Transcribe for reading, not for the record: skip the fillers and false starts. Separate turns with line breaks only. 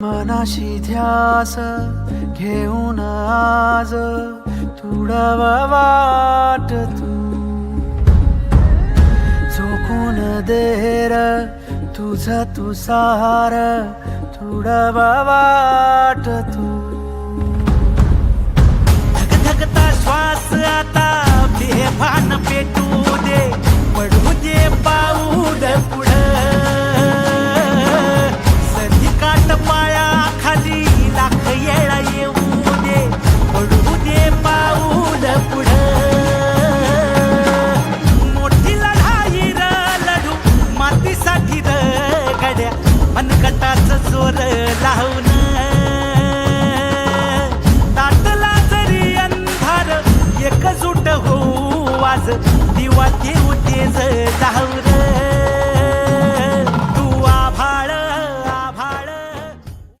मनाशी ध्यास घेऊन आज तुडव वाट तू झोकून देर तुझ तू सार तुडव वाट तू धगधगता श्वास आता बेभान पेटू दे पडू दे पाऊल पुढं काट पाया खाली लाख येळा येऊ दे पडू दे पाऊल पुढं मोठी लढाई र लढू मातीसाठी र गड्या मनकटाच जोर लावून ताटला जरी अंधार एकजूट होऊ आज दिवा देऊ तेज जाऊ